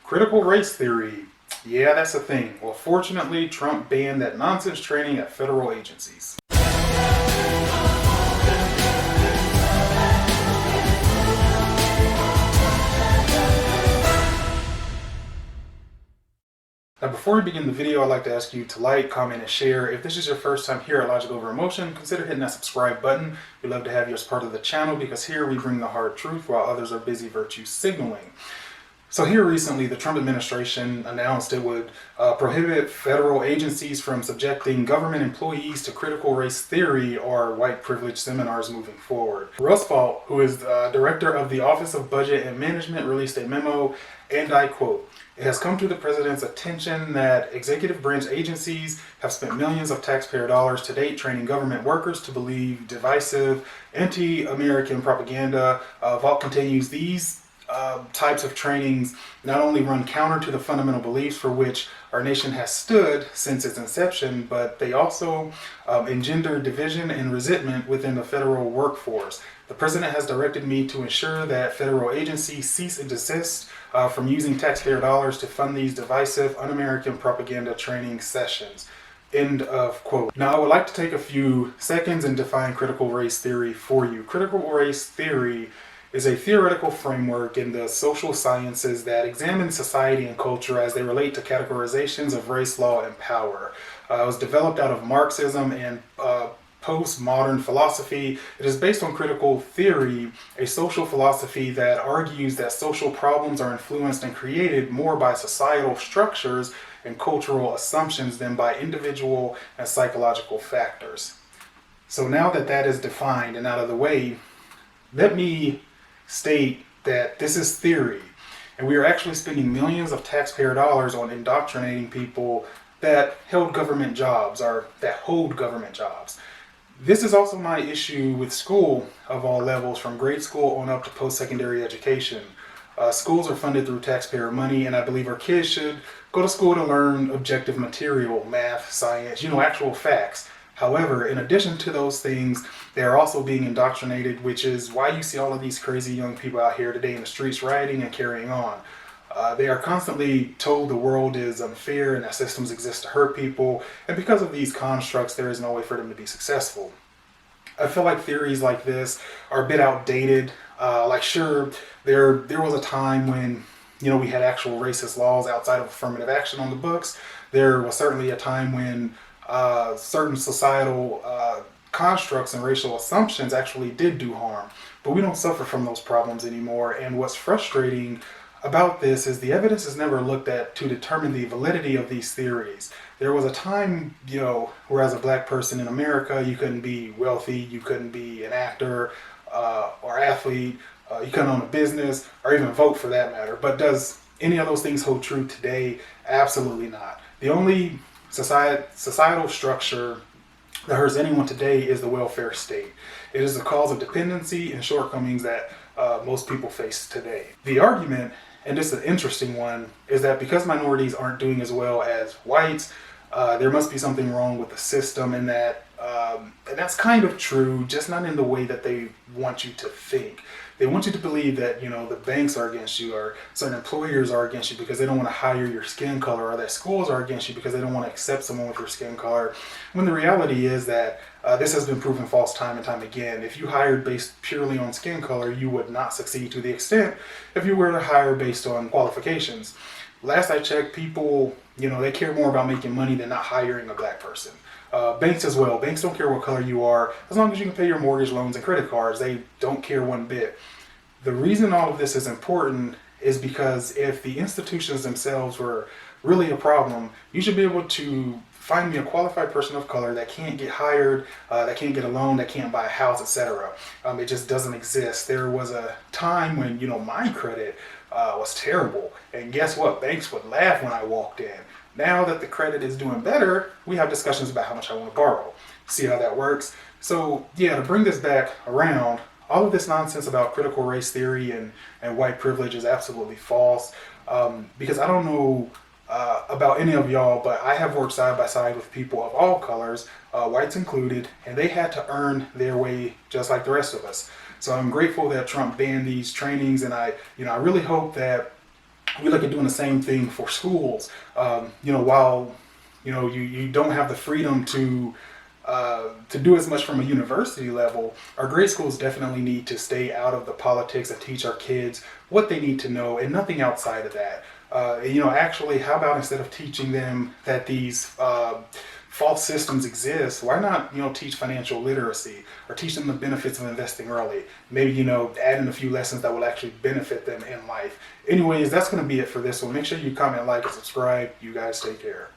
Critical race theory. Yeah, that's a thing. Well, fortunately, Trump banned that nonsense training at federal agencies. Now, before we begin the video, I'd like to ask you to like, comment, and share. If this is your first time here at Logic Over Emotion, consider hitting that subscribe button. We'd love to have you as part of the channel because here we bring the hard truth while others are busy virtue signaling. So here recently, the Trump administration announced it would prohibit federal agencies from subjecting government employees to critical race theory or white privilege seminars moving forward. Rusfalt, who is the director of the Office of Budget and Management, released a memo, and I quote, "It has come to the president's attention that executive branch agencies have spent millions of taxpayer dollars to date training government workers to believe divisive, anti-American propaganda." Vault continues, "These types of trainings not only run counter to the fundamental beliefs for which our nation has stood since its inception, but they also engender division and resentment within the federal workforce. The president has directed me to ensure that federal agencies cease and desist from using taxpayer dollars to fund these divisive, un-American propaganda training sessions." End of quote. Now, I would like to take a few seconds and define critical race theory for you. Critical race theory is a theoretical framework in the social sciences that examines society and culture as they relate to categorizations of race, law, and power. It was developed out of Marxism and postmodern philosophy. It is based on critical theory, a social philosophy that argues that social problems are influenced and created more by societal structures and cultural assumptions than by individual and psychological factors. So now that that is defined and out of the way, let me state that this is theory, and we are actually spending millions of taxpayer dollars on indoctrinating people that held government jobs or that hold government jobs. This is also my issue with school of all levels, from grade school on up to post-secondary education. Schools are funded through taxpayer money, and I believe our kids should go to school to learn objective material, math, science, actual facts. However, in addition to those things, they are also being indoctrinated, which is why you see all of these crazy young people out here today in the streets rioting and carrying on. They are constantly told the world is unfair and that systems exist to hurt people, and because of these constructs, there is no way for them to be successful. I feel like theories like this are a bit outdated. Sure, there was a time when we had actual racist laws outside of affirmative action on the books. There was certainly a time when certain societal constructs and racial assumptions actually did do harm, but we don't suffer from those problems anymore. And what's frustrating about this is the evidence is never looked at to determine the validity of these theories. There was a time, where as a black person in America, you couldn't be wealthy, you couldn't be an actor or athlete, you couldn't own a business or even vote for that matter. But does any of those things hold true today? Absolutely not. The only societal structure that hurts anyone today is the welfare state. It is the cause of dependency and shortcomings that most people face today. The argument, and this is an interesting one, is that because minorities aren't doing as well as whites, there must be something wrong with the system, and that's kind of true, just not in the way that they want you to think. They want you to believe that, the banks are against you, or certain employers are against you because they don't want to hire your skin color, or that schools are against you because they don't want to accept someone with your skin color. When the reality is that this has been proven false time and time again. If you hired based purely on skin color, you would not succeed to the extent if you were to hire based on qualifications. Last I checked, people, they care more about making money than not hiring a black person. Banks as well. Banks don't care what color you are. As long as you can pay your mortgage loans and credit cards, they don't care one bit. The reason all of this is important is because if the institutions themselves were really a problem, you should be able to find me a qualified person of color that can't get hired, that can't get a loan, that can't buy a house, etc. It just doesn't exist. There was a time when, my credit was terrible. And guess what? Banks would laugh when I walked in. Now that the credit is doing better, we have discussions about how much I want to borrow. See how that works? So yeah, to bring this back around, all of this nonsense about critical race theory and white privilege is absolutely false. Because I don't know about any of y'all, but I have worked side by side with people of all colors, whites included, and they had to earn their way just like the rest of us. So I'm grateful that Trump banned these trainings, and I really hope that we look at doing the same thing for schools. While you don't have the freedom to do as much from a university level, our grade schools definitely need to stay out of the politics and teach our kids what they need to know and nothing outside of that. Actually, how about instead of teaching them that these false systems exist, why not, teach financial literacy or teach them the benefits of investing early? Maybe, add in a few lessons that will actually benefit them in life. Anyways, that's going to be it for this one. Make sure you comment, like, and subscribe. You guys take care.